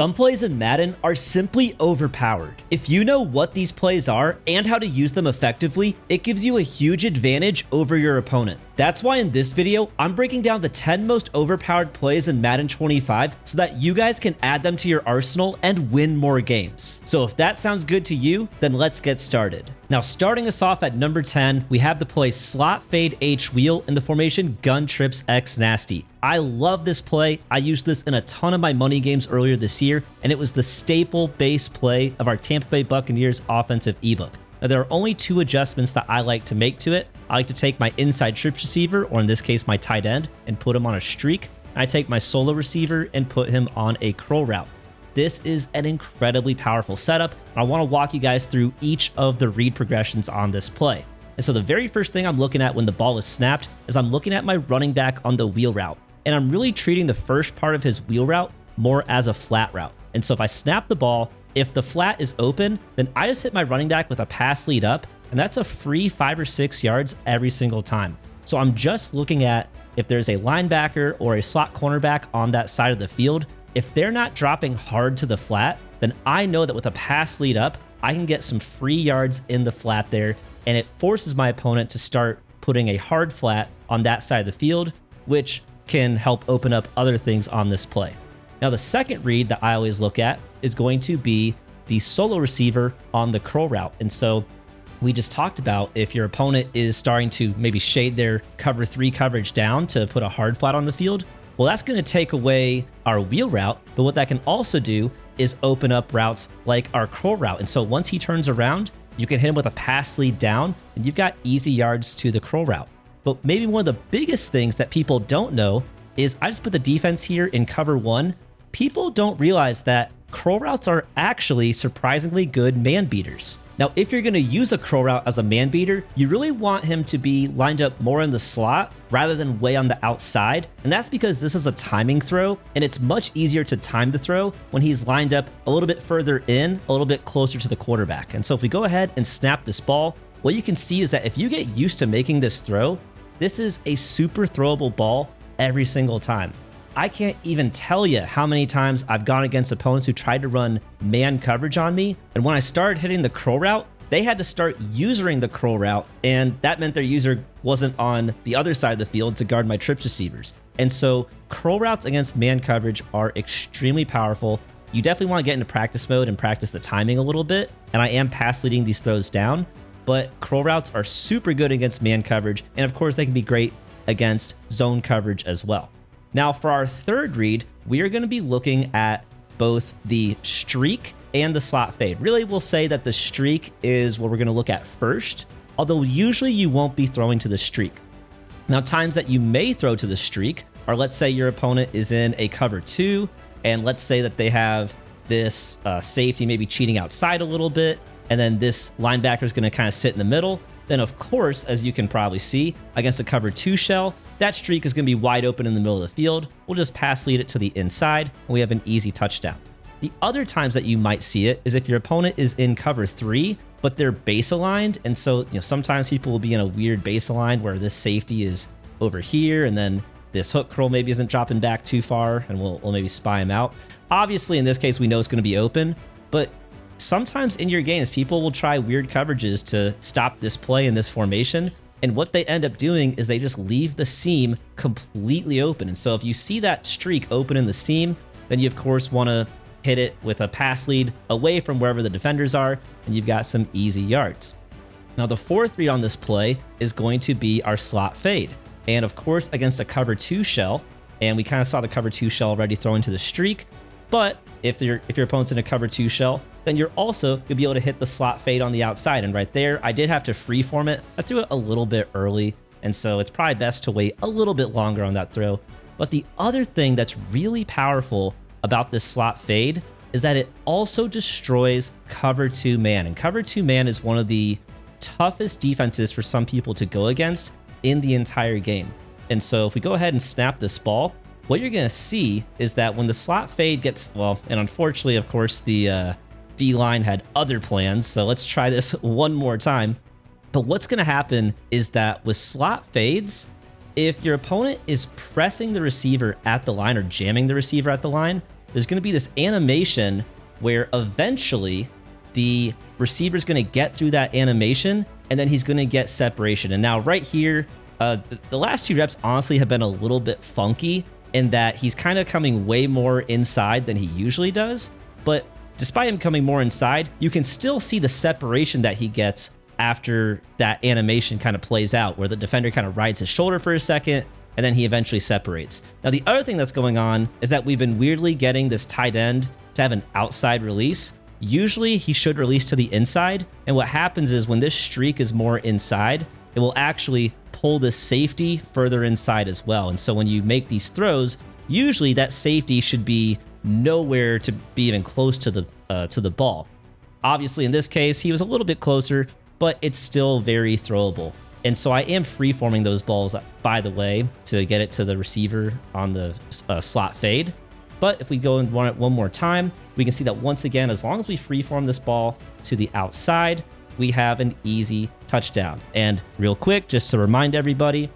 Some plays in Madden are simply overpowered. If you know what these plays are and how to use them effectively, it gives you a huge advantage over your opponent. That's why in this video, I'm breaking down the 10 most overpowered plays in Madden 25 so that you guys can add them to your arsenal and win more games. So if that sounds good to you, then let's get started. Now, starting us off at number 10, we have the play Slot Fade H Wheel in the formation Gun Trips X Nasty. I love this play. I used this in a ton of my money games earlier this year, and it was the staple base play of our Tampa Bay Buccaneers offensive ebook. Now, there are only two adjustments that I like to make to it. I like to take my inside trips receiver, or in this case, my tight end, and put him on a streak. And I take my solo receiver and put him on a curl route. This is an incredibly powerful setup. And I want to walk you guys through each of the read progressions on this play. And so the very first thing I'm looking at when the ball is snapped is I'm looking at my running back on the wheel route. And I'm really treating the first part of his wheel route more as a flat route. And so if I snap the ball, if the flat is open, then I just hit my running back with a pass lead up, and that's a free 5 or 6 yards every single time. So I'm just looking at if there's a linebacker or a slot cornerback on that side of the field. If they're not dropping hard to the flat, then I know that with a pass lead up, I can get some free yards in the flat there, and it forces my opponent to start putting a hard flat on that side of the field, which can help open up other things on this play. Now, the second read that I always look at is going to be the solo receiver on the curl route. And so we just talked about if your opponent is starting to maybe shade their cover 3 coverage down to put a hard flat on the field, well, that's going to take away our wheel route. But what that can also do is open up routes like our curl route. And so once he turns around, you can hit him with a pass lead down, and you've got easy yards to the curl route. But maybe one of the biggest things that people don't know is I just put the defense here in cover 1. People don't realize that curl routes are actually surprisingly good man beaters. Now, if you're going to use a curl route as a man beater, you really want him to be lined up more in the slot rather than way on the outside. And that's because this is a timing throw, and it's much easier to time the throw when he's lined up a little bit further in, a little bit closer to the quarterback. And so if we go ahead and snap this ball, what you can see is that if you get used to making this throw, this is a super throwable ball every single time. I can't even tell you how many times I've gone against opponents who tried to run man coverage on me. And when I started hitting the curl route, they had to start using the curl route. And that meant their user wasn't on the other side of the field to guard my trips receivers. And so curl routes against man coverage are extremely powerful. You definitely want to get into practice mode and practice the timing a little bit. And I am pass leading these throws down, but curl routes are super good against man coverage. And of course, they can be great against zone coverage as well. Now, for our third read, we are going to be looking at both the streak and the slot fade. Really, we'll say that the streak is what we're going to look at first, although usually you won't be throwing to the streak. Now, times that you may throw to the streak are, let's say your opponent is in a cover 2, and let's say that they have this safety maybe cheating outside a little bit, and then this linebacker is going to kind of sit in the middle. Then, of course, as you can probably see, against a cover 2 shell, that streak is going to be wide open in the middle of the field. We'll just pass lead it to the inside, and we have an easy touchdown. The other times that you might see it is if your opponent is in cover 3, but they're base aligned. And so, sometimes people will be in a weird base aligned where this safety is over here, and then this hook curl maybe isn't dropping back too far, and we'll maybe spy him out. Obviously, in this case, we know it's going to be open, but sometimes in your games, people will try weird coverages to stop this play in this formation. And what they end up doing is they just leave the seam completely open. And so if you see that streak open in the seam, then you of course want to hit it with a pass lead away from wherever the defenders are, and you've got some easy yards. Now, the fourth read on this play is going to be our slot fade. And of course, against a cover 2 shell, and we kind of saw the cover 2 shell already throwing to the streak. But if your opponent's in a cover 2 shell, then you're also going to be able to hit the slot fade on the outside. And right there, I did have to freeform it. I threw it a little bit early, and so it's probably best to wait a little bit longer on that throw. But the other thing that's really powerful about this slot fade is that it also destroys cover 2 man. And cover 2 man is one of the toughest defenses for some people to go against in the entire game. And so if we go ahead and snap this ball, what you're going to see is that when the slot fade gets, well, and unfortunately, of course, the D-line had other plans, so let's try this one more time. But what's going to happen is that with slot fades, if your opponent is pressing the receiver at the line or jamming the receiver at the line, there's going to be this animation where eventually the receiver's going to get through that animation, and then he's going to get separation. And now right here, the last 2 reps honestly have been a little bit funky in that he's kind of coming way more inside than he usually does. But despite him coming more inside, you can still see the separation that he gets after that animation kind of plays out, where the defender kind of rides his shoulder for a second, and then he eventually separates. Now, the other thing that's going on is that we've been weirdly getting this tight end to have an outside release. Usually, he should release to the inside, and what happens is when this streak is more inside, it will actually pull the safety further inside as well. And so when you make these throws, usually that safety should be nowhere to be even close to the ball. Obviously, in this case, he was a little bit closer, but it's still very throwable. And so I am freeforming those balls, by the way, to get it to the receiver on the slot fade. But if we go and run it one more time, we can see that once again, as long as we freeform this ball to the outside, we have an easy touchdown. And real quick, just to remind everybody,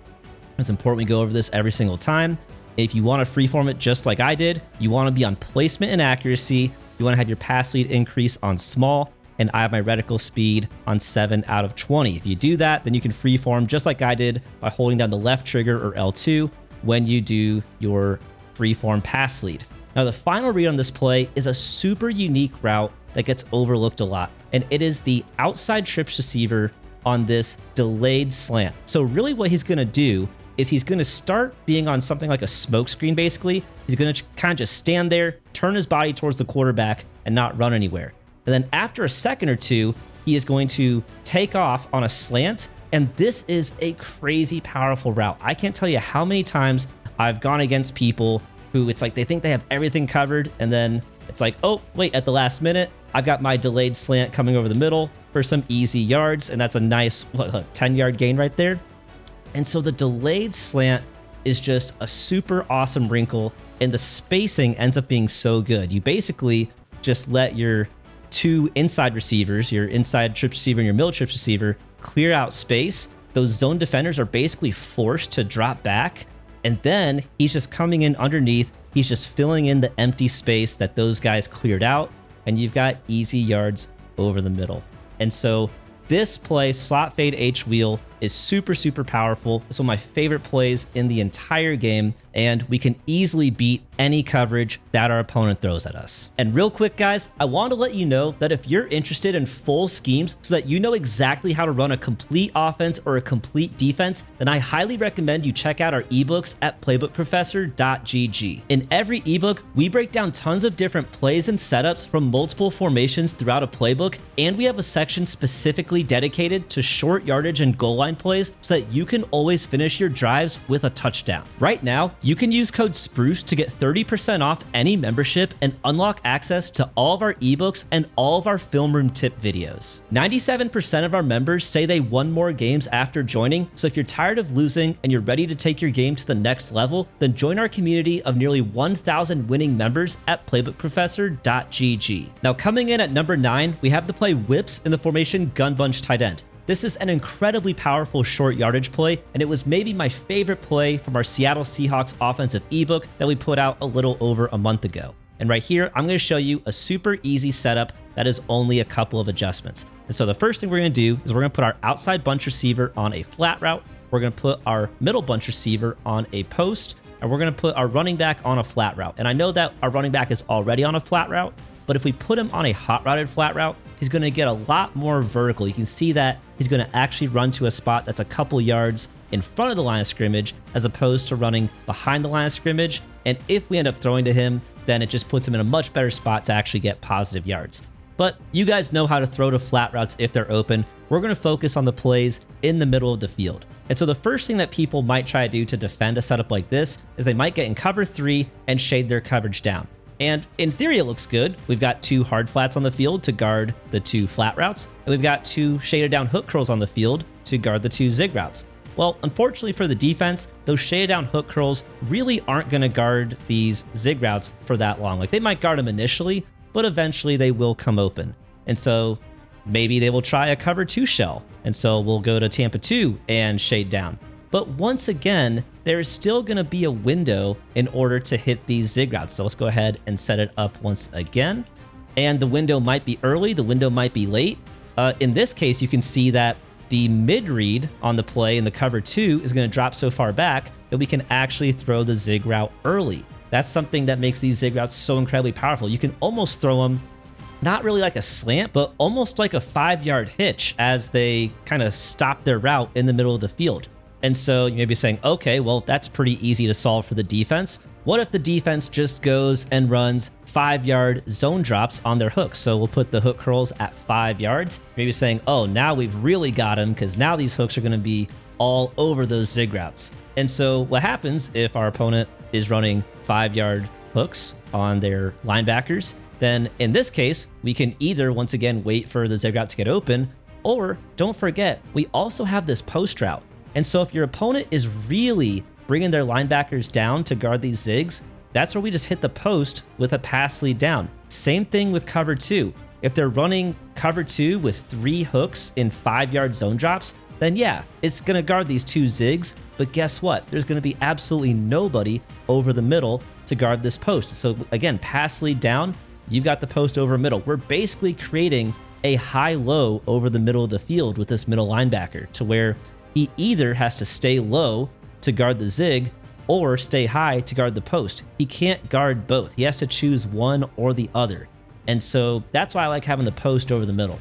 it's important we go over this every single time. If you want to freeform it just like I did, you want to be on placement and accuracy. You want to have your pass lead increase on small, and I have my reticle speed on 7 out of 20. If you do that, then you can freeform just like I did by holding down the left trigger or L2 when you do your freeform pass lead. Now, the final read on this play is a super unique route that gets overlooked a lot, and it is the outside trips receiver on this delayed slant. So really what he's going to do is he's going to start being on something like a smoke screen, basically. He's going to kind of just stand there, turn his body towards the quarterback, and not run anywhere. And then after a second or two, he is going to take off on a slant, and this is a crazy powerful route. I can't tell you how many times I've gone against people who it's like they think they have everything covered, and then it's like, oh, wait, at the last minute, I've got my delayed slant coming over the middle for some easy yards, and that's a nice 10-yard gain right there. And so the delayed slant is just a super awesome wrinkle, and the spacing ends up being so good. You basically just let your 2 inside receivers, your inside trip receiver and your middle trip receiver, clear out space. Those zone defenders are basically forced to drop back, and then he's just coming in underneath. He's just filling in the empty space that those guys cleared out, and you've got easy yards over the middle. And so this play, slot fade H wheel, is super, super powerful. It's one of my favorite plays in the entire game, and we can easily beat any coverage that our opponent throws at us. And real quick, guys, I want to let you know that if you're interested in full schemes so that you know exactly how to run a complete offense or a complete defense, then I highly recommend you check out our ebooks at playbookprofessor.gg. In every ebook, we break down tons of different plays and setups from multiple formations throughout a playbook, and we have a section specifically dedicated to short yardage and goal line plays so that you can always finish your drives with a touchdown. Right now, you can use code SPRUCE to get 30% off any membership and unlock access to all of our ebooks and all of our film room tip videos. 97% of our members say they won more games after joining, so if you're tired of losing and you're ready to take your game to the next level, then join our community of nearly 1,000 winning members at playbookprofessor.gg. Now, coming in at number 9, we have the play whips in the formation gun bunch tight end. This is an incredibly powerful short yardage play, and it was maybe my favorite play from our Seattle Seahawks offensive ebook that we put out a little over a month ago. And right here, I'm going to show you a super easy setup that is only a couple of adjustments. And so the first thing we're going to do is we're going to put our outside bunch receiver on a flat route. We're going to put our middle bunch receiver on a post, and we're going to put our running back on a flat route. And I know that our running back is already on a flat route, but if we put him on a hot routed flat route, he's going to get a lot more vertical. You can see that he's going to actually run to a spot that's a couple yards in front of the line of scrimmage as opposed to running behind the line of scrimmage. And if we end up throwing to him, then it just puts him in a much better spot to actually get positive yards. But you guys know how to throw to flat routes if they're open. We're going to focus on the plays in the middle of the field. And so the first thing that people might try to do to defend a setup like this is they might get in cover 3 and shade their coverage down. And in theory, it looks good. We've got 2 hard flats on the field to guard the 2 flat routes, and we've got 2 shaded down hook curls on the field to guard the 2 zig routes. Well, unfortunately for the defense, those shaded down hook curls really aren't going to guard these zig routes for that long. Like, they might guard them initially, but eventually they will come open. And so maybe they will try a cover 2 shell. And so we'll go to Tampa 2 and shade down. But once again, there's still going to be a window in order to hit these zig routes. So let's go ahead and set it up once again. And the window might be early, the window might be late. In this case, you can see that the mid read on the play in the cover 2 is going to drop so far back that we can actually throw the zig route early. That's something that makes these zig routes so incredibly powerful. You can almost throw them not really like a slant, but almost like a 5-yard hitch as they kind of stop their route in the middle of the field. And so you may be saying, okay, well, that's pretty easy to solve for the defense. What if the defense just goes and runs 5-yard zone drops on their hooks? So we'll put the hook curls at 5 yards. Maybe saying, oh, now we've really got them because now these hooks are going to be all over those zig routes. And so what happens if our opponent is running 5-yard hooks on their linebackers? Then in this case, we can either once again wait for the zig route to get open, or don't forget, we also have this post route. And so if your opponent is really bringing their linebackers down to guard these zigs, that's where we just hit the post with a pass lead down. Same thing with cover 2. If they're running cover 2 with 3 hooks in 5-yard zone drops, then yeah, it's going to guard these 2 zigs. But guess what? There's going to be absolutely nobody over the middle to guard this post. So again, pass lead down, you've got the post over middle. We're basically creating a high-low over the middle of the field with this middle linebacker to where he either has to stay low to guard the zig or stay high to guard the post. He can't guard both. He has to choose one or the other. And so that's why I like having the post over the middle.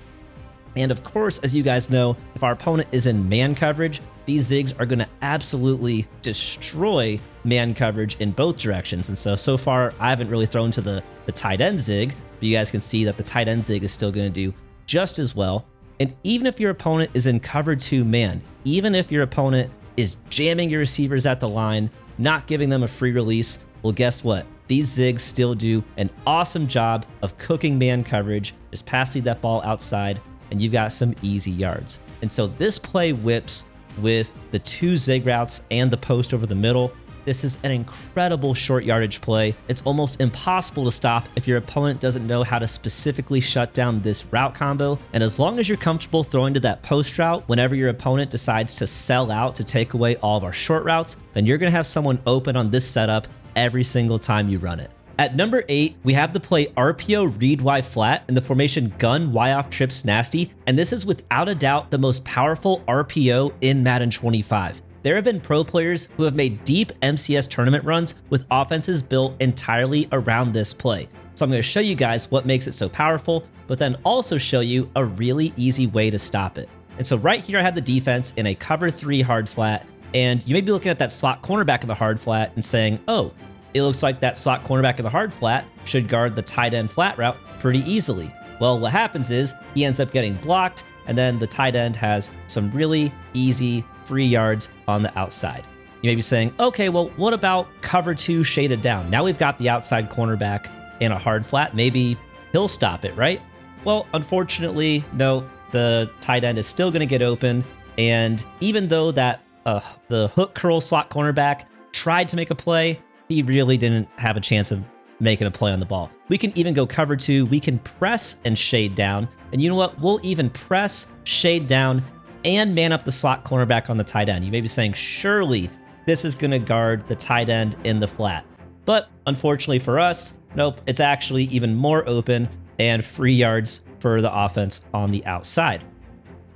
And of course, as you guys know, if our opponent is in man coverage, these zigs are going to absolutely destroy man coverage in both directions. And so far, I haven't really thrown to the tight end zig, but you guys can see that the tight end zig is still going to do just as well. And even if your opponent is in cover 2 man, even if your opponent is jamming your receivers at the line, not giving them a free release, well, guess what? These zigs still do an awesome job of cooking man coverage, just passing that ball outside, and you've got some easy yards. And so this play whips with the 2 zig routes and the post over the middle. This is an incredible short yardage play. It's almost impossible to stop if your opponent doesn't know how to specifically shut down this route combo. And as long as you're comfortable throwing to that post route whenever your opponent decides to sell out to take away all of our short routes, then you're going to have someone open on this setup every single time you run it. At number 8, we have the play RPO Read Y Flat in the formation Gun Y Off Trips Nasty, and this is without a doubt the most powerful RPO in Madden 25. There have been pro players who have made deep MCS tournament runs with offenses built entirely around this play. So I'm going to show you guys what makes it so powerful, but then also show you a really easy way to stop it. And so right here I have the defense in a cover 3 hard flat, and you may be looking at that slot cornerback in the hard flat and saying, oh, it looks like that slot cornerback in the hard flat should guard the tight end flat route pretty easily. Well, what happens is he ends up getting blocked, and then the tight end has some really easy free yards on the outside. You may be saying, okay, well, what about cover 2 shaded down? Now we've got the outside cornerback in a hard flat. Maybe he'll stop it, right? Well, unfortunately, no, the tight end is still going to get open. And even though that the hook curl slot cornerback tried to make a play, he really didn't have a chance of making a play on the ball. We can even go cover 2. We can press and shade down. And you know what? We'll even press, shade down, and man up the slot cornerback on the tight end. You may be saying, surely this is going to guard the tight end in the flat. But unfortunately for us, nope, it's actually even more open and free yards for the offense on the outside.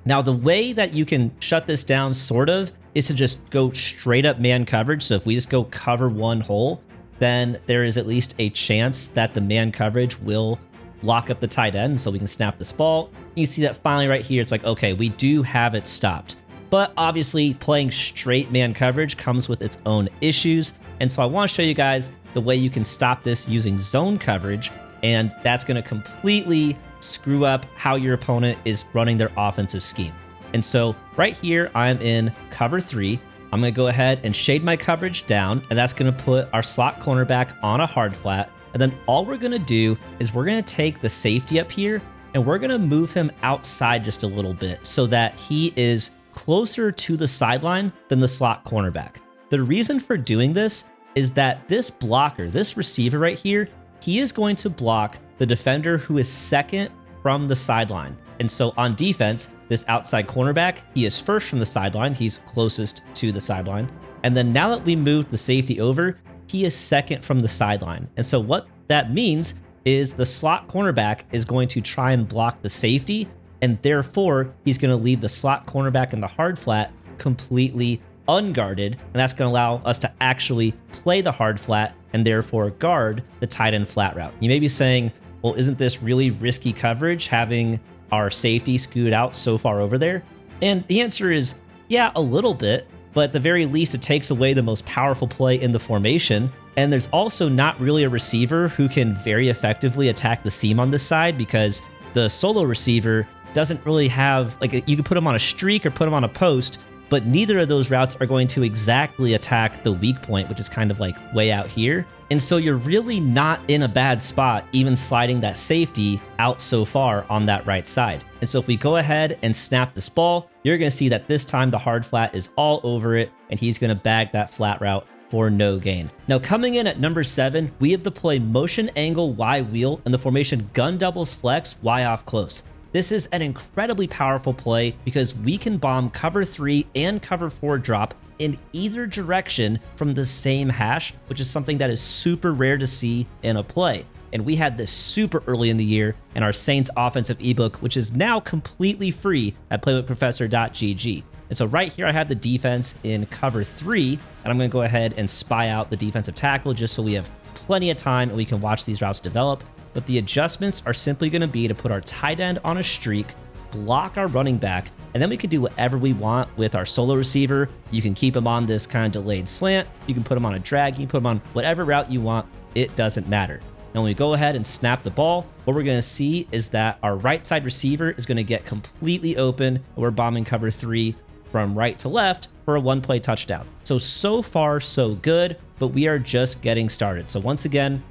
Now, the way that you can shut this down sort of is to just go straight up man coverage. So if we just go cover 1 hole, then there is at least a chance that the man coverage will lock up the tight end so we can snap this ball. You see that finally right here, it's like, okay, we do have it stopped. But obviously playing straight man coverage comes with its own issues. And so I want to show you guys the way you can stop this using zone coverage. And that's going to completely screw up how your opponent is running their offensive scheme. And so right here, I'm in cover 3. I'm going to go ahead and shade my coverage down, and that's going to put our slot cornerback on a hard flat. And then all we're going to do is we're going to take the safety up here and we're going to move him outside just a little bit so that he is closer to the sideline than the slot cornerback. The reason for doing this is that this blocker, this receiver right here, he is going to block the defender who is second from the sideline. And so on defense, this outside cornerback, he is first from the sideline. He's closest to the sideline. And then now that we moved the safety over, he is second from the sideline. And so what that means is the slot cornerback is going to try and block the safety, and therefore he's going to leave the slot cornerback in the hard flat completely unguarded, and that's going to allow us to actually play the hard flat and therefore guard the tight end flat route. You may be saying, well, isn't this really risky coverage having our safety scooted out so far over there? And the answer is, yeah, a little bit, but at the very least, it takes away the most powerful play in the formation. And there's also not really a receiver who can very effectively attack the seam on this side, because the solo receiver doesn't really have, like, you could put him on a streak or put him on a post, but neither of those routes are going to exactly attack the weak point, which is kind of like way out here. And so you're really not in a bad spot, even sliding that safety out so far on that right side. And so if we go ahead and snap this ball, you're going to see that this time the hard flat is all over it, and he's going to bag that flat route for no gain. Now coming in at number 7, we have the play Mtn Angle Y Wheel and the formation gun doubles flex Y off close. This is an incredibly powerful play because we can bomb cover 3 and cover 4 drop in either direction from the same hash, which is something that is super rare to see in a play. And we had this super early in the year in our Saints offensive ebook, which is now completely free at playwithprofessor.gg. And so right here, I have the defense in cover 3, and I'm going to go ahead and spy out the defensive tackle just so we have plenty of time and we can watch these routes develop. But the adjustments are simply going to be to put our tight end on a streak, block our running back, and then we can do whatever we want with our solo receiver. You can keep him on this kind of delayed slant. You can put him on a drag. You can put him on whatever route you want. It doesn't matter. Now, when we go ahead and snap the ball, what we're going to see is that our right side receiver is going to get completely open, and we're bombing cover 3 from right to left for a one-play touchdown. So far, so good, but we are just getting started. So once again,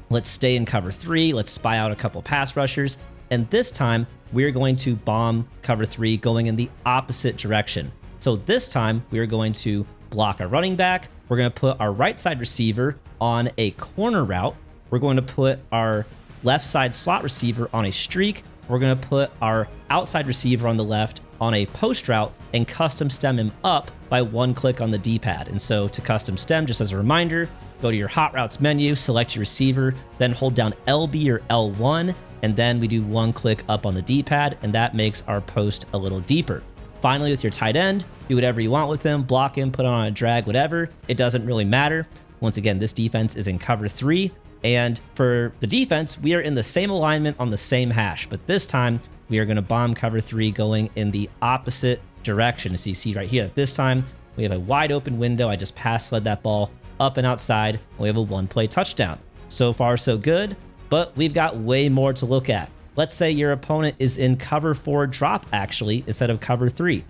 let's stay in cover 3. Let's spy out a couple pass rushers. And this time, we're going to bomb cover 3 going in the opposite direction. So this time, we are going to block our running back. We're going to put our right side receiver on a corner route. We're going to put our left side slot receiver on a streak. We're going to put our outside receiver on the left on a post route and custom stem him up by one click on the D-pad. And so to custom stem, just as a reminder, go to your hot routes menu, select your receiver, then hold down LB or L1, and then we do one click up on the D-pad, and that makes our post a little deeper. Finally, with your tight end, do whatever you want with him, block him, put him on a drag, whatever. It doesn't really matter. Once again, this defense is in cover 3, and for the defense, we are in the same alignment on the same hash, but this time we are going to bomb cover 3 going in the opposite direction. As you see right here, this time we have a wide open window. I just pass slid that ball up and outside, and we have a one-play touchdown. So far, so good, but we've got way more to look at. Let's say your opponent is in cover 4 drop, actually, instead of cover 3.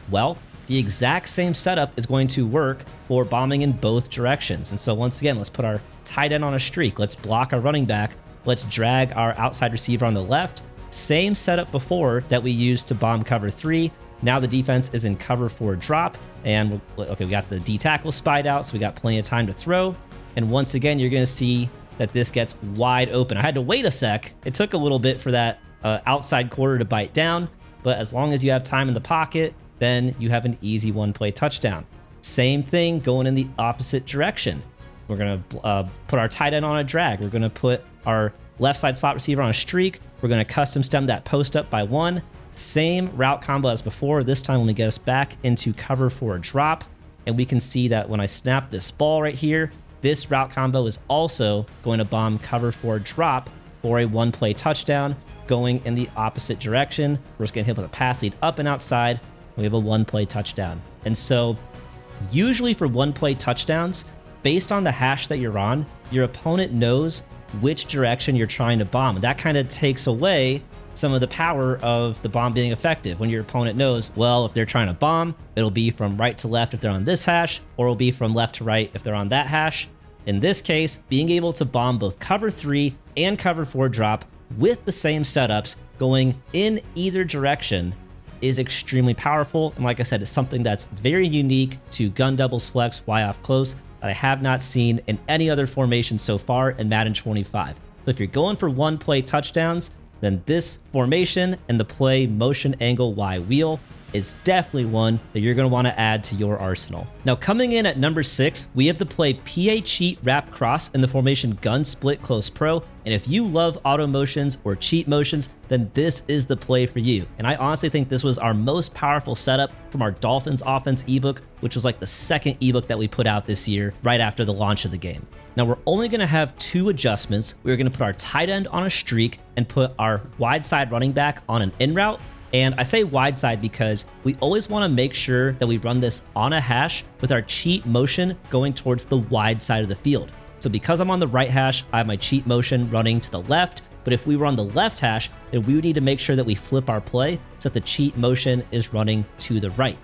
Well, the exact same setup is going to work for bombing in both directions. And so once again, let's put our tight end on a streak. Let's block our running back. Let's drag our outside receiver on the left. Same setup before that we used to bomb cover 3. Now the defense is in cover 4 drop, and okay, we got the D tackle spied out, so we got plenty of time to throw. And once again, you're going to see that this gets wide open. I had to wait a sec. It took a little bit for that outside quarter to bite down, but as long as you have time in the pocket, then you have an easy one-play touchdown. Same thing going in the opposite direction. We're going to put our tight end on a drag. We're going to put our left side slot receiver on a streak. We're going to custom stem that post up by 1. Same route combo as before. This time when we get us back into cover 4 drop, and we can see that when I snap this ball right here, this route combo is also going to bomb cover 4 drop for a one-play touchdown going in the opposite direction. We're just going to hit with a pass lead up and outside. We have a one-play touchdown. And so usually for one-play touchdowns, based on the hash that you're on, your opponent knows which direction you're trying to bomb. That kind of takes away some of the power of the bomb being effective. When your opponent knows, well, if they're trying to bomb, it'll be from right to left if they're on this hash, or it'll be from left to right if they're on that hash. In this case, being able to bomb both cover 3 and cover 4 drop with the same setups going in either direction is extremely powerful. And like I said, it's something that's very unique to gun doubles flex Y off close that I have not seen in any other formation so far in Madden 25. So if you're going for one-play touchdowns, then this formation and the play Mtn Angle Y Wheel is definitely one that you're going to want to add to your arsenal. Now, coming in at number 6, we have the play PA Cheat Wrap Cross in the formation Gun Split Close Pro. And if you love auto motions or cheat motions, then this is the play for you. And I honestly think this was our most powerful setup from our Dolphins offense ebook, which was like the second ebook that we put out this year, right after the launch of the game. Now, we're only going to have 2 adjustments. We're going to put our tight end on a streak and put our wide side running back on an in route. And I say wide side because we always want to make sure that we run this on a hash with our cheat motion going towards the wide side of the field. So because I'm on the right hash, I have my cheat motion running to the left. But if we were on the left hash, then we would need to make sure that we flip our play so that the cheat motion is running to the right.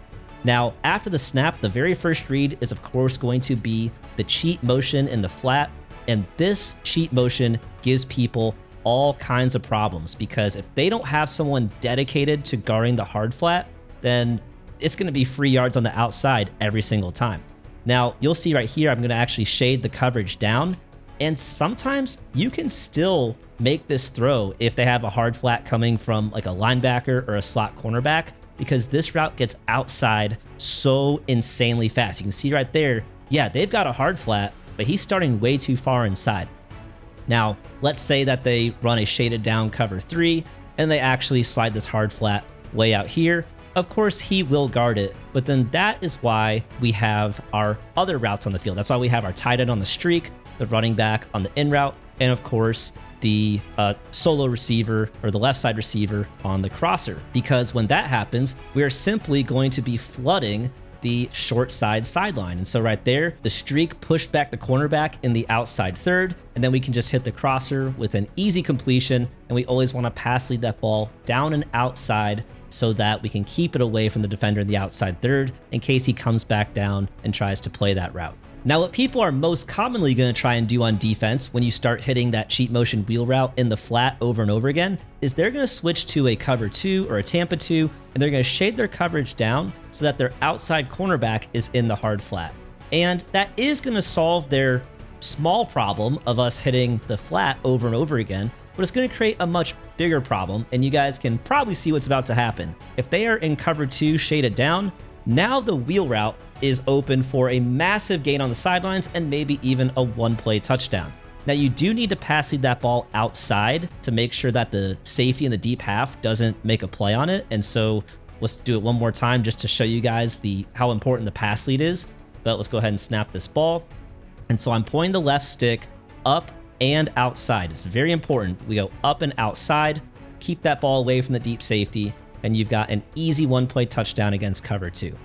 Now, after the snap, the very first read is of course going to be the cheat motion in the flat. And this cheat motion gives people all kinds of problems, because if they don't have someone dedicated to guarding the hard flat, then it's going to be free yards on the outside every single time. Now, you'll see right here, I'm going to actually shade the coverage down, and sometimes you can still make this throw if they have a hard flat coming from like a linebacker or a slot cornerback, because this route gets outside so insanely fast. You can see right there, yeah, they've got a hard flat, but he's starting way too far inside. Now, let's say that they run a shaded down cover 3 and they actually slide this hard flat way out here. Of course, he will guard it, but then that is why we have our other routes on the field. That's why we have our tight end on the streak, the running back on the in route, and of course, the solo receiver or the left side receiver on the crosser. Because when that happens, we are simply going to be flooding the short side sideline. And so right there, the streak pushed back the cornerback in the outside third, and then we can just hit the crosser with an easy completion. And we always want to pass lead that ball down and outside so that we can keep it away from the defender in the outside third in case he comes back down and tries to play that route. Now, what people are most commonly going to try and do on defense when you start hitting that cheat motion wheel route in the flat over and over again is they're going to switch to a cover 2 or a Tampa 2, and they're going to shade their coverage down so that their outside cornerback is in the hard flat. And that is going to solve their small problem of us hitting the flat over and over again, but it's going to create a much bigger problem, and you guys can probably see what's about to happen. If they are in cover 2 shaded down, now the wheel route is open for a massive gain on the sidelines and maybe even a 1-play touchdown. Now, you do need to pass lead that ball outside to make sure that the safety in the deep half doesn't make a play on it. And so let's do it one more time just to show you guys how important the pass lead is. But let's go ahead and snap this ball. And so I'm pointing the left stick up and outside. It's very important. We go up and outside, keep that ball away from the deep safety, and you've got an easy 1-play touchdown against cover 2.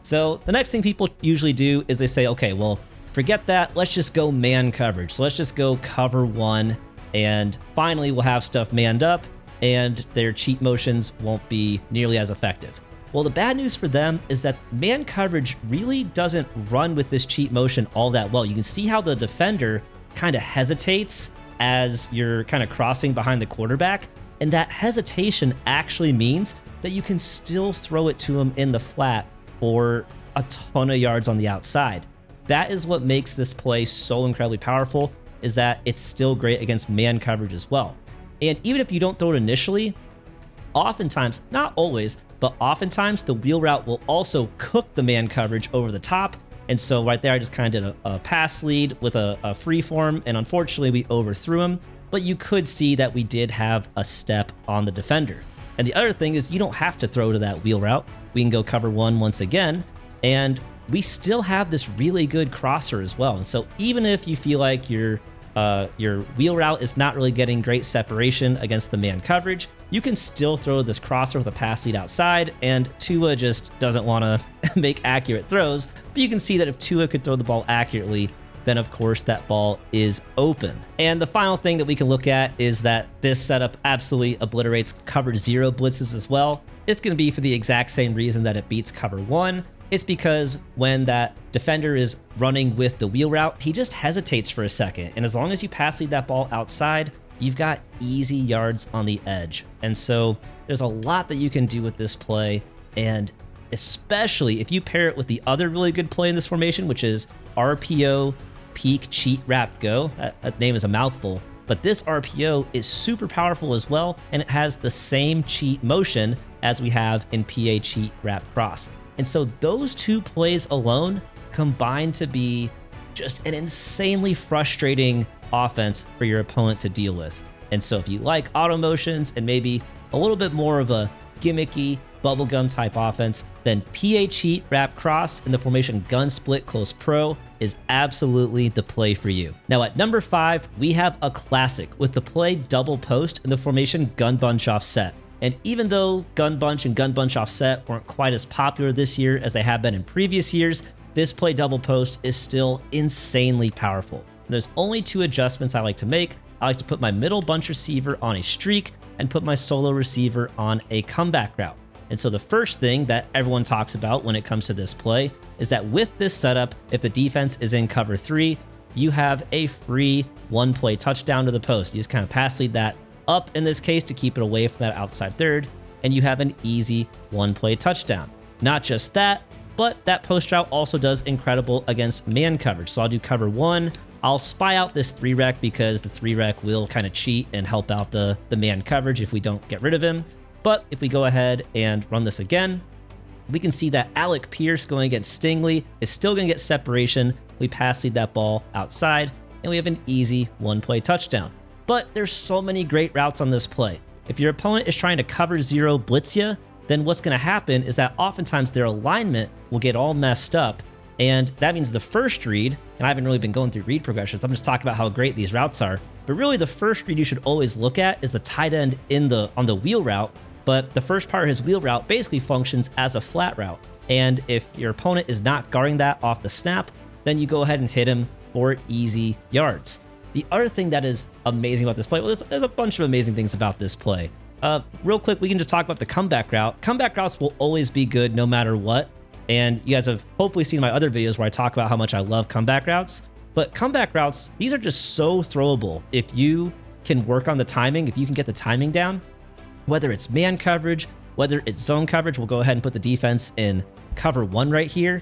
So the next thing people usually do is they say, okay, well, forget that. Let's just go man coverage. So let's just go cover 1, and finally we'll have stuff manned up and their cheat motions won't be nearly as effective. Well, the bad news for them is that man coverage really doesn't run with this cheat motion all that well. You can see how the defender kind of hesitates as you're kind of crossing behind the quarterback, and that hesitation actually means that you can still throw it to him in the flat or a ton of yards on the outside. That is what makes this play so incredibly powerful, is that it's still great against man coverage as well. And even if you don't throw it initially, oftentimes, not always, but oftentimes the wheel route will also cook the man coverage over the top. And so right there, I just kind of did a pass lead with a free form, and unfortunately we overthrew him, but you could see that we did have a step on the defender. And the other thing is you don't have to throw to that wheel route. We can go cover 1 once again, and we still have this really good crosser as well. And so even if you feel like your wheel route is not really getting great separation against the man coverage, you can still throw this crosser with a pass lead outside, and Tua just doesn't want to make accurate throws. But you can see that if Tua could throw the ball accurately, then of course that ball is open. And the final thing that we can look at is that this setup absolutely obliterates cover 0 blitzes as well. It's going to be for the exact same reason that it beats cover 1. It's because when that defender is running with the wheel route, he just hesitates for a second. And as long as you pass lead that ball outside, you've got easy yards on the edge. And so there's a lot that you can do with this play. And especially if you pair it with the other really good play in this formation, which is RPO Peak Cheat Wrap Go. That name is a mouthful. But this RPO is super powerful as well, and it has the same cheat motion as we have in PA cheat wrap cross. And so those two plays alone combine to be just an insanely frustrating offense for your opponent to deal with. And so if you like auto motions and maybe a little bit more of a gimmicky bubblegum type offense, then PA cheat wrap cross in the formation gun split close pro is absolutely the play for you. Now at number 5, we have a classic with the play double post in the formation gun bunch offset. And even though gun bunch and gun bunch offset weren't quite as popular this year as they have been in previous years, this play double post is still insanely powerful. And there's only 2 adjustments I like to make. I like to put my middle bunch receiver on a streak and put my solo receiver on a comeback route. And so the first thing that everyone talks about when it comes to this play is that with this setup, if the defense is in cover 3, you have a free 1-play touchdown to the post. You just kind of pass lead that up in this case to keep it away from that outside third, and you have an easy 1-play touchdown. Not just that, but that post route also does incredible against man coverage. So I'll do cover 1. I'll spy out this 3-rec because the 3-rec will kind of cheat and help out the man coverage if we don't get rid of him. But if we go ahead and run this again, we can see that Alec Pierce going against Stingley is still going to get separation. We pass lead that ball outside, and we have an easy 1-play touchdown. But there's so many great routes on this play. If your opponent is trying to cover 0 blitz you, then what's going to happen is that oftentimes their alignment will get all messed up. And that means the first read, and I haven't really been going through read progressions, I'm just talking about how great these routes are. But really the first read you should always look at is the tight end on the wheel route. But the first part of his wheel route basically functions as a flat route. And if your opponent is not guarding that off the snap, then you go ahead and hit him for easy yards. The other thing that is amazing about this play, well, there's a bunch of amazing things about this play. Real quick, we can just talk about the comeback route. Comeback routes will always be good no matter what. And you guys have hopefully seen my other videos where I talk about how much I love comeback routes. But comeback routes, these are just so throwable. If you can work on the timing, if you can get the timing down, whether it's man coverage, whether it's zone coverage, we'll go ahead and put the defense in cover 1 right here.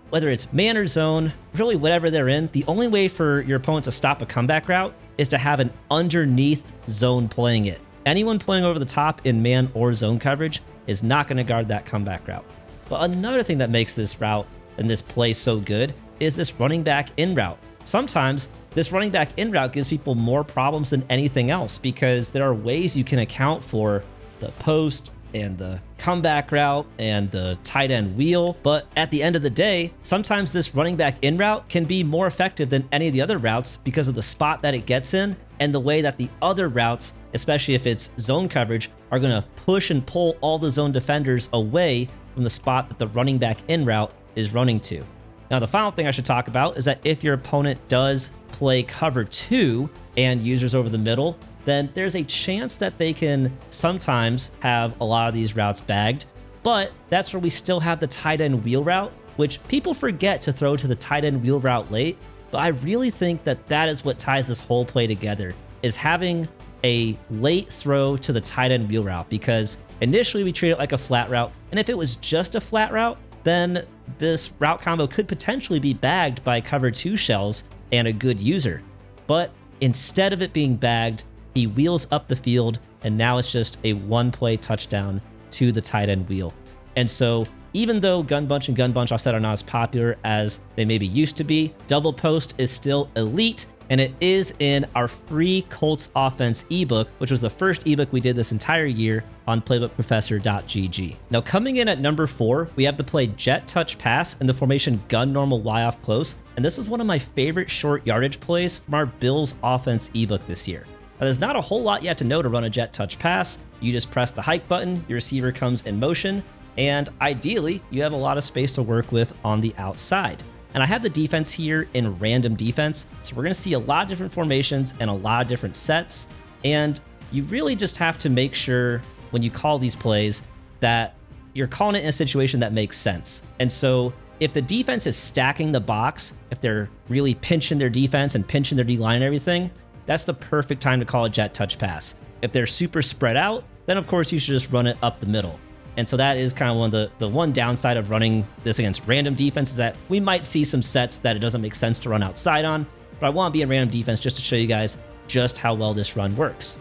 Whether it's man or zone, really whatever they're in, the only way for your opponent to stop a comeback route is to have an underneath zone playing it. Anyone playing over the top in man or zone coverage is not going to guard that comeback route. But another thing that makes this route and this play so good is this running back in route. Sometimes this running back in route gives people more problems than anything else because there are ways you can account for the post and the comeback route and the tight end wheel. But at the end of the day, sometimes this running back in route can be more effective than any of the other routes because of the spot that it gets in and the way that the other routes, especially if it's zone coverage, are going to push and pull all the zone defenders away from the spot that the running back in route is running to. Now, the final thing I should talk about is that if your opponent does play cover 2 and users over the middle, then there's a chance that they can sometimes have a lot of these routes bagged, but that's where we still have the tight end wheel route, which people forget to throw to the tight end wheel route late, but I really think that that is what ties this whole play together, is having a late throw to the tight end wheel route, because initially we treat it like a flat route, and if it was just a flat route, then this route combo could potentially be bagged by cover 2 shells and a good user. But instead of it being bagged, he wheels up the field, and now it's just a 1-play touchdown to the tight end wheel. And so even though gun bunch and gun bunch offset are not as popular as they maybe used to be, double post is still elite, and it is in our free Colts offense ebook, which was the first ebook we did this entire year on playbookprofessor.gg. Now coming in at number 4, we have the play jet touch pass in the formation gun normal Y off close, and this was one of my favorite short yardage plays from our Bills offense ebook this year. Now, there's not a whole lot you have to know to run a jet touch pass. You just press the hike button, your receiver comes in motion, and ideally you have a lot of space to work with on the outside. And I have the defense here in random defense, so we're going to see a lot of different formations and a lot of different sets, and you really just have to make sure when you call these plays that you're calling it in a situation that makes sense. And so if the defense is stacking the box, if they're really pinching their defense and pinching their D-line and everything, that's the perfect time to call a jet touch pass. If they're super spread out, then of course you should just run it up the middle. And so that is kind of one of the one downside of running this against random defense, is that we might see some sets that it doesn't make sense to run outside on, but I want to be in random defense just to show you guys just how well this run works.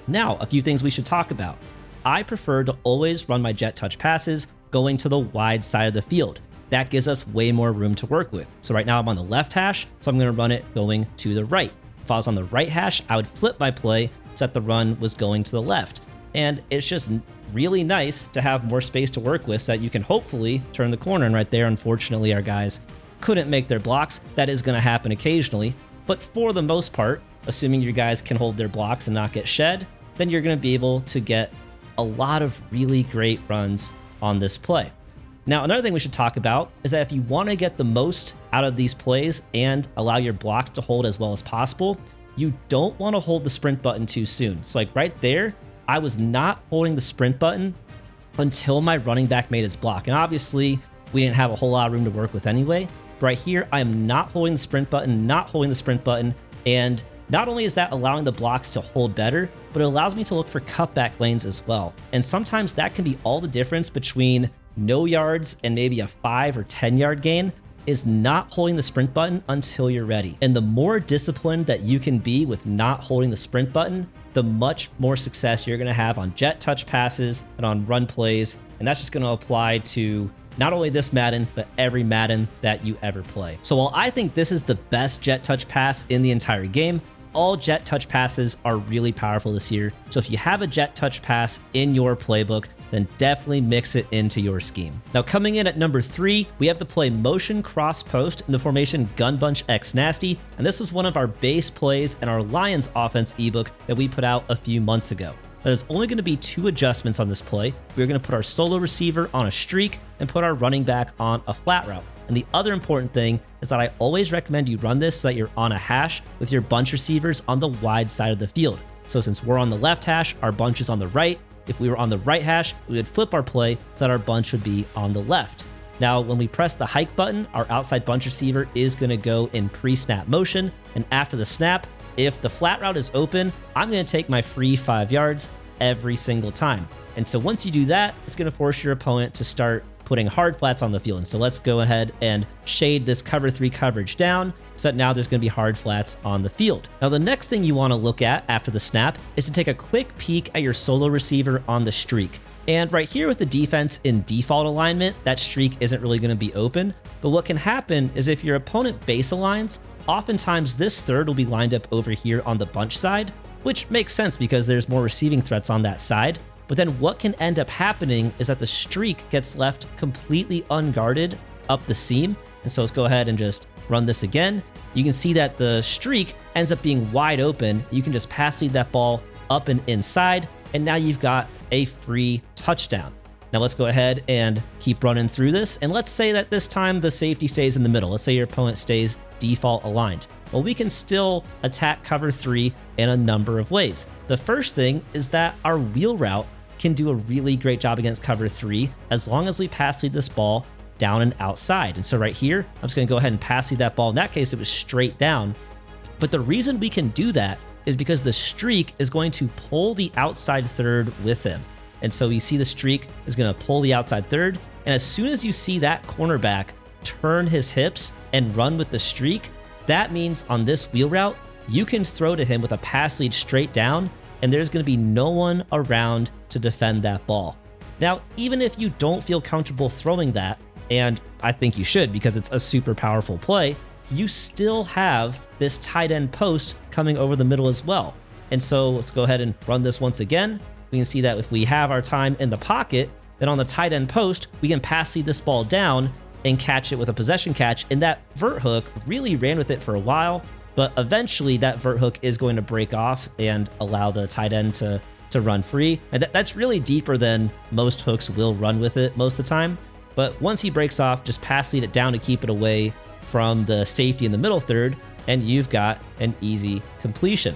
Now, a few things we should talk about. I prefer to always run my jet touch passes going to the wide side of the field. That gives us way more room to work with. So right now I'm on the left hash, so I'm gonna run it going to the right. If I was on the right hash, I would flip my play so that the run was going to the left. And it's just really nice to have more space to work with so that you can hopefully turn the corner. And right there, unfortunately, our guys couldn't make their blocks. That is gonna happen occasionally. But for the most part, assuming your guys can hold their blocks and not get shed, then you're gonna be able to get a lot of really great runs on this play. Now, another thing we should talk about is that if you want to get the most out of these plays and allow your blocks to hold as well as possible, you don't want to hold the sprint button too soon. So like right there, I was not holding the sprint button until my running back made his block. And obviously we didn't have a whole lot of room to work with anyway. But right here, I'm not holding the sprint button, and not only is that allowing the blocks to hold better, but it allows me to look for cutback lanes as well. And sometimes that can be all the difference between no yards and maybe a 5 or 10 yard gain, is not holding the sprint button until you're ready. And the more disciplined that you can be with not holding the sprint button, the much more success you're gonna have on jet touch passes and on run plays. And that's just gonna apply to not only this Madden, but every Madden that you ever play. So while I think this is the best jet touch pass in the entire game, all jet touch passes are really powerful this year. So if you have a jet touch pass in your playbook, then definitely mix it into your scheme. Now coming in at number 3, we have the play Mtn Cross Post in the formation Gun Bunch X Nasty, and this was one of our base plays in our Lions offense ebook that we put out a few months ago. There's only going to be 2 adjustments on this play. We're going to put our solo receiver on a streak and put our running back on a flat route. And the other important thing is that I always recommend you run this so that you're on a hash with your bunch receivers on the wide side of the field. So since we're on the left hash, our bunch is on the right. If we were on the right hash, we would flip our play so that our bunch would be on the left. Now, when we press the hike button, our outside bunch receiver is going to go in pre-snap motion. And after the snap, if the flat route is open, I'm going to take my free 5 yards every single time. And so once you do that, it's going to force your opponent to start putting hard flats on the field. And so let's go ahead and shade this cover 3 coverage down so that now there's going to be hard flats on the field. Now, the next thing you want to look at after the snap is to take a quick peek at your solo receiver on the streak. And right here with the defense in default alignment, that streak isn't really going to be open. But what can happen is if your opponent base aligns, oftentimes this third will be lined up over here on the bunch side, which makes sense because there's more receiving threats on that side. But then what can end up happening is that the streak gets left completely unguarded up the seam. And so let's go ahead and just run this again. You can see that the streak ends up being wide open. You can just pass lead that ball up and inside, and now you've got a free touchdown. Now let's go ahead and keep running through this. And let's say that this time the safety stays in the middle. Let's say your opponent stays default aligned. Well, we can still attack cover 3 in a number of ways. The first thing is that our wheel route can do a really great job against cover 3 as long as we pass lead this ball down and outside. And so right here, I'm just going to go ahead and pass lead that ball. In that case, it was straight down. But the reason we can do that is because the streak is going to pull the outside third with him. And so you see the streak is going to pull the outside third. And as soon as you see that cornerback turn his hips and run with the streak, that means on this wheel route, you can throw to him with a pass lead straight down, and there's going to be no one around to defend that ball. Now, even if you don't feel comfortable throwing that, and I think you should because it's a super powerful play, you still have this tight end post coming over the middle as well. And so let's go ahead and run this once again. We can see that if we have our time in the pocket, then on the tight end post, we can pass lead this ball down and catch it with a possession catch. And that vert hook really ran with it for a while, but eventually that vert hook is going to break off and allow the tight end to run free. And that's really deeper than most hooks will run with it most of the time. But once he breaks off, just pass lead it down to keep it away from the safety in the middle third, and you've got an easy completion.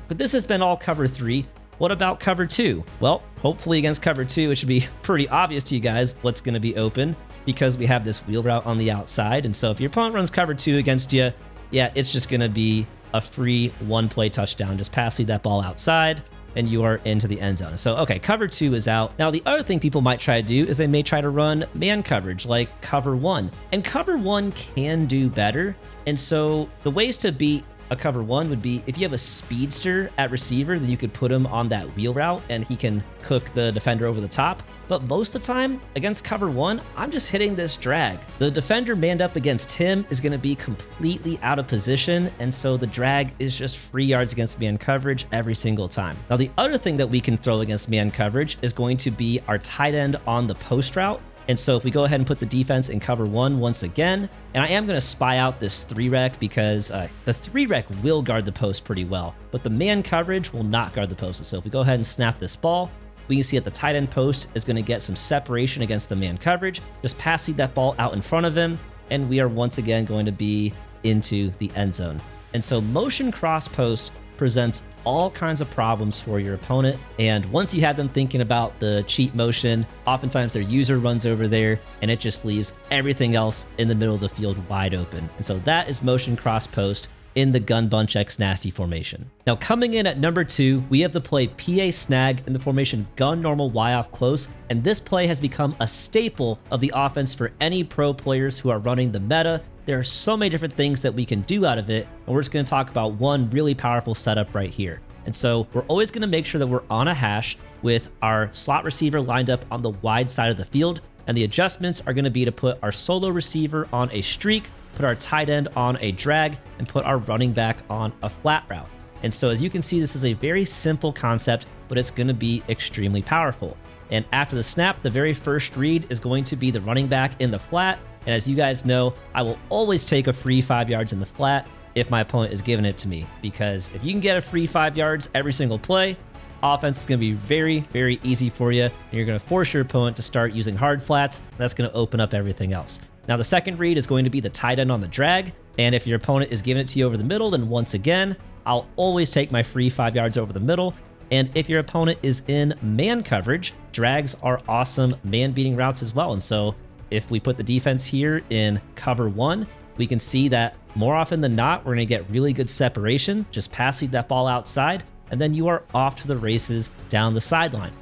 But this has been all cover 3. What about cover 2? Well, hopefully against cover 2, it should be pretty obvious to you guys what's going to be open because we have this wheel route on the outside. And so if your opponent runs cover 2 against you, yeah, it's just going to be a free 1-play touchdown. Just pass lead that ball outside, and you are into the end zone. So, okay, cover 2 is out. Now, the other thing people might try to do is they may try to run man coverage like cover 1. And cover 1 can do better. And so the ways to beat a cover one would be if you have a speedster at receiver, then you could put him on that wheel route and he can cook the defender over the top. But most of the time against cover one, I'm just hitting this drag. The defender manned up against him is going to be completely out of position, and so the drag is just free yards against man coverage every single time. Now, the other thing that we can throw against man coverage is going to be our tight end on the post route. And so if we go ahead and put the defense in cover one once again, and I am going to spy out this 3-rec because the 3-rec will guard the post pretty well, but the man coverage will not guard the post. So if we go ahead and snap this ball, we can see that the tight end post is going to get some separation against the man coverage, just passing that ball out in front of him, and we are once again going to be into the end zone. And so motion cross post presents all kinds of problems for your opponent, and once you have them thinking about the cheat motion, oftentimes their user runs over there and it just leaves everything else in the middle of the field wide open. And so that is motion cross post in the gun bunch X nasty formation. Now coming in at number 2, we have the play PA snag in the formation gun normal Y off close, and this play has become a staple of the offense for any pro players who are running the meta. There are so many different things that we can do out of it, and we're just going to talk about one really powerful setup right here. And so we're always going to make sure that we're on a hash with our slot receiver lined up on the wide side of the field, and the adjustments are going to be to put our solo receiver on a streak, put our tight end on a drag, and put our running back on a flat route. And so as you can see, this is a very simple concept, but it's going to be extremely powerful. And after the snap, the very first read is going to be the running back in the flat. And as you guys know, I will always take a free 5 yards in the flat if my opponent is giving it to me, because if you can get a free 5 yards every single play, offense is going to be very, very easy for you. And you're going to force your opponent to start using hard flats. And that's going to open up everything else. Now, the second read is going to be the tight end on the drag. And if your opponent is giving it to you over the middle, then once again, I'll always take my free 5 yards over the middle. And if your opponent is in man coverage, drags are awesome man beating routes as well. And so if we put the defense here in cover one, we can see that more often than not, we're going to get really good separation, just passing that ball outside, and then you are off to the races down the sideline.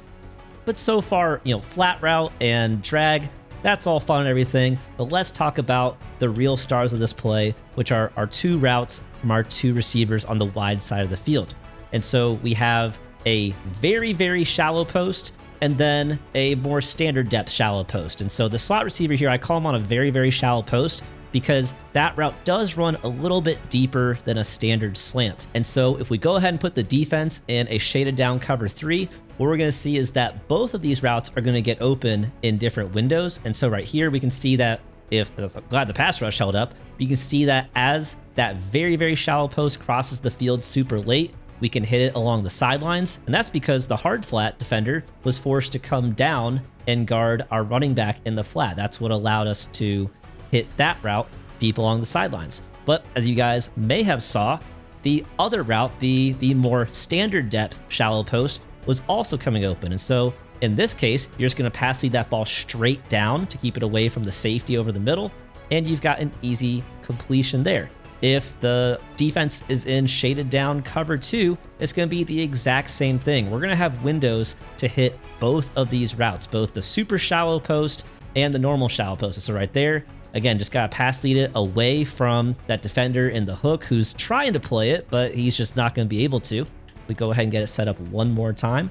But so far, flat route and drag, that's all fun and everything, but let's talk about the real stars of this play, which are our 2 routes from our 2 receivers on the wide side of the field. And so we have a very, very shallow post and then a more standard depth shallow post. And so the slot receiver here, I call him on a very, very shallow post because that route does run a little bit deeper than a standard slant. And so if we go ahead and put the defense in a shaded down cover 3, what we're going to see is that both of these routes are going to get open in different windows. And so right here, we can see that I'm glad the pass rush held up, you can see that as that very, very shallow post crosses the field super late, we can hit it along the sidelines. And that's because the hard flat defender was forced to come down and guard our running back in the flat. That's what allowed us to hit that route deep along the sidelines. But as you guys may have saw, the other route, the more standard depth shallow post, was also coming open. And so in this case, you're just going to pass lead that ball straight down to keep it away from the safety over the middle, and you've got an easy completion there. If the defense is in shaded down cover 2, it's going to be the exact same thing. We're going to have windows to hit both of these routes, both the super shallow post and the normal shallow post. So right there, again, just got to pass lead it away from that defender in the hook who's trying to play it, but he's just not going to be able to. We go ahead and get it set up one more time.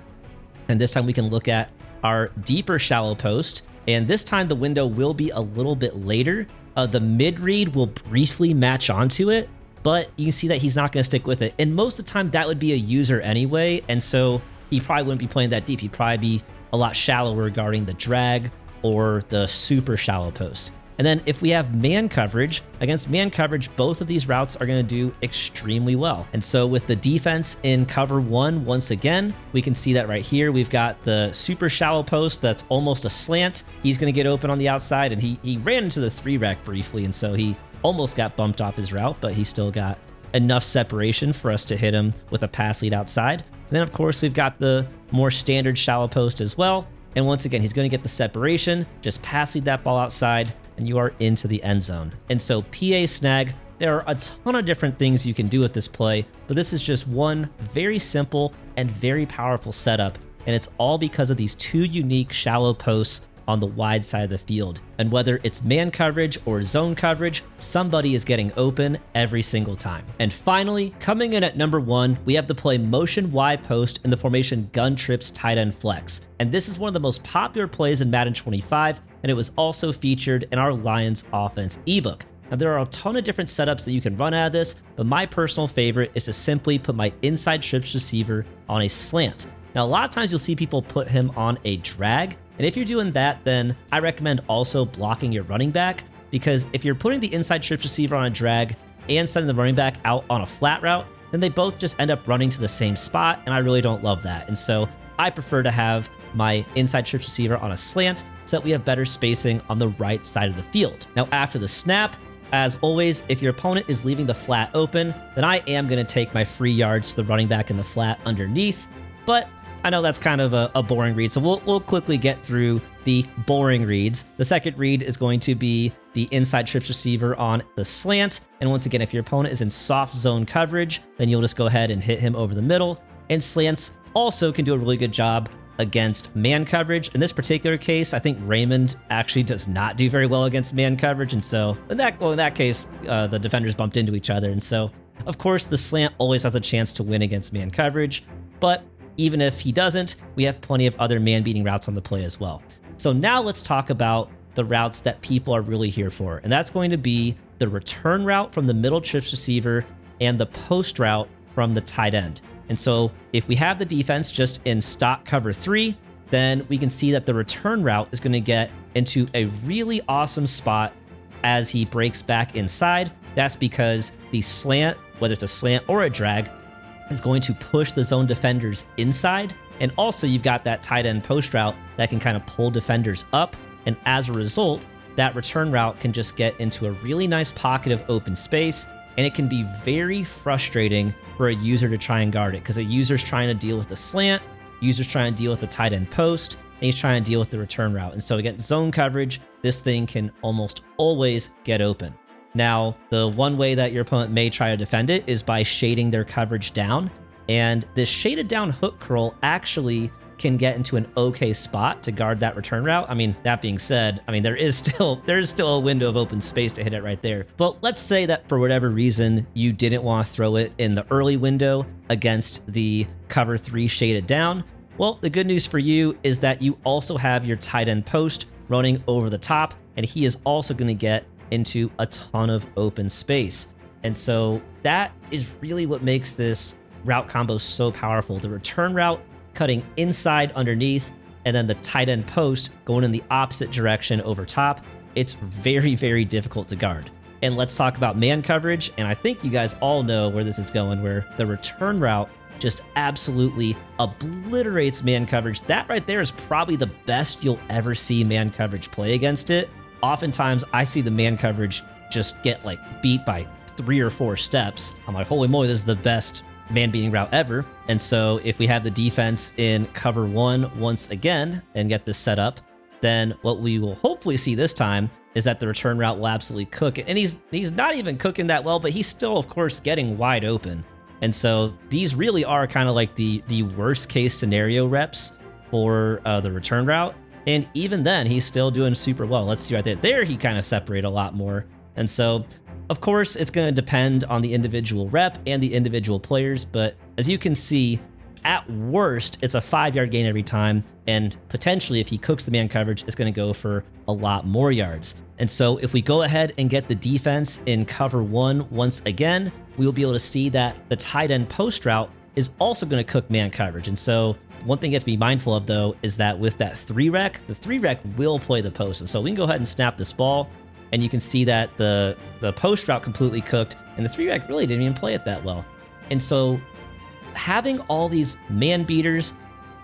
And this time we can look at our deeper shallow post. And this time the window will be a little bit later. The mid read will briefly match onto it, but you can see that he's not going to stick with it. And most of the time that would be a user anyway. And so he probably wouldn't be playing that deep. He'd probably be a lot shallower regarding the drag or the super shallow post. And then if we have man coverage, against man coverage, both of these routes are going to do extremely well. And so with the defense in cover 1, once again, we can see that right here. We've got the super shallow post that's almost a slant. He's going to get open on the outside, and he ran into the 3-rec briefly, and so he almost got bumped off his route, but he still got enough separation for us to hit him with a pass lead outside. And then, of course, we've got the more standard shallow post as well. And once again, he's going to get the separation, just pass lead that ball outside, and you are into the end zone. And so PA snag, there are a ton of different things you can do with this play, but this is just one very simple and very powerful setup. And it's all because of these 2 unique shallow posts on the wide side of the field. And whether it's man coverage or zone coverage, somebody is getting open every single time. And finally, coming in at number 1, we have the play Mtn Y Post in the formation gun trips tight end flex. And this is one of the most popular plays in Madden 25, and it was also featured in our Lions offense ebook. Now, there are a ton of different setups that you can run out of this, but my personal favorite is to simply put my inside trips receiver on a slant. Now, a lot of times you'll see people put him on a drag, and if you're doing that, then I recommend also blocking your running back, because if you're putting the inside trips receiver on a drag and sending the running back out on a flat route, then they both just end up running to the same spot, and I really don't love that. And so I prefer to have my inside trips receiver on a slant so that we have better spacing on the right side of the field. Now, after the snap, as always, if your opponent is leaving the flat open, then I am going to take my free yards to the running back in the flat underneath. But I know that's kind of a boring read, so we'll quickly get through the boring reads. The second read is going to be the inside trips receiver on the slant. And once again, if your opponent is in soft zone coverage, then you'll just go ahead and hit him over the middle. And slants also can do a really good job against man coverage. In this particular case, I think Raymond actually does not do very well against man coverage. And so in that case, the defenders bumped into each other. And so, of course, the slant always has a chance to win against man coverage. But even if he doesn't, we have plenty of other man-beating routes on the play as well. So now let's talk about the routes that people are really here for. And that's going to be the return route from the middle trips receiver and the post route from the tight end. And so if we have the defense just in stock cover 3, then we can see that the return route is going to get into a really awesome spot as he breaks back inside. That's because the slant, whether it's a slant or a drag, is going to push the zone defenders inside. And also you've got that tight end post route that can kind of pull defenders up. And as a result, that return route can just get into a really nice pocket of open space. And it can be very frustrating for a user to try and guard it, because a user's trying to deal with the slant, user's trying to deal with the tight end post, and he's trying to deal with the return route. And so against zone coverage, this thing can almost always get open. Now, the one way that your opponent may try to defend it is by shading their coverage down. And this shaded down hook curl actually can get into an okay spot to guard that return route. I mean, that being said, there is still a window of open space to hit it right there. But let's say that for whatever reason, you didn't want to throw it in the early window against the cover 3 shaded down. Well, the good news for you is that you also have your tight end post running over the top, and he is also going to get into a ton of open space. And so that is really what makes this route combo so powerful. The return route cutting inside underneath, and then the tight end post going in the opposite direction over top. It's very, very difficult to guard. And let's talk about man coverage. And I think you guys all know where this is going, where the return route just absolutely obliterates man coverage. That right there is probably the best you'll ever see man coverage play against it. Oftentimes I see the man coverage just get like beat by 3 or 4 steps. I'm like, holy moly, this is the best man beating route ever. And so if we have the defense in cover 1 once again and get this set up, then what we will hopefully see this time is that the return route will absolutely cook it. And he's not even cooking that well, but he's still, of course, getting wide open. And so these really are kind of like the worst case scenario reps for the return route. And even then, he's still doing super well. Let's see right there. There, he kind of separated a lot more. And so, of course, it's going to depend on the individual rep and the individual players. But as you can see, at worst, it's a 5-yard gain every time. And potentially, if he cooks the man coverage, it's going to go for a lot more yards. And so if we go ahead and get the defense in cover 1 once again, we'll be able to see that the tight end post route is also going to cook man coverage. And so one thing you have to be mindful of, though, is that with that 3-rec, the 3-rec will play the post. And so we can go ahead and snap this ball, and you can see that the post route completely cooked, and the 3-rec really didn't even play it that well. And so having all these man beaters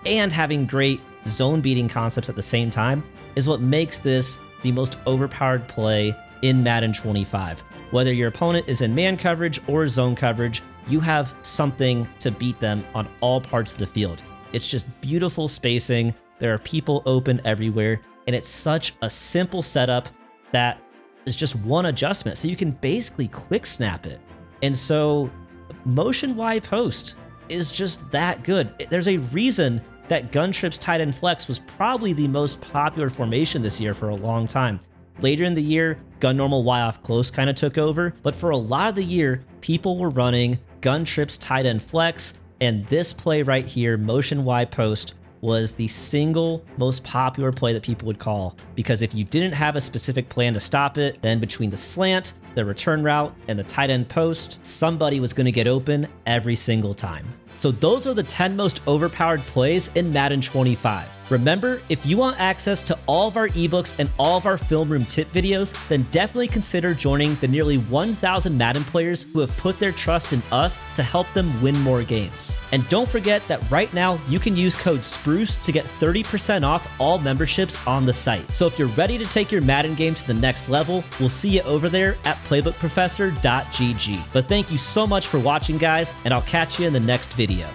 and having great zone beating concepts at the same time is what makes this the most overpowered play in Madden 25. Whether your opponent is in man coverage or zone coverage, you have something to beat them on all parts of the field. It's just beautiful spacing. There are people open everywhere, and it's such a simple setup that is just one adjustment. So you can basically quick snap it. And so Mtn Y Post is just that good. There's a reason that gun trips tight end flex was probably the most popular formation this year for a long time. Later in the year, gun normal Y off close kind of took over, but for a lot of the year, people were running gun trips tight end flex, and this play right here, motion Y post, was the single most popular play that people would call, because if you didn't have a specific plan to stop it, then between the slant, the return route, and the tight end post, somebody was going to get open every single time. So those are the 10 most overpowered plays in Madden 25. Remember, if you want access to all of our ebooks and all of our film room tip videos, then definitely consider joining the nearly 1,000 Madden players who have put their trust in us to help them win more games. And don't forget that right now you can use code SPRUCE to get 30% off all memberships on the site. So if you're ready to take your Madden game to the next level, we'll see you over there at playbookprofessor.gg. But thank you so much for watching, guys, and I'll catch you in the next video.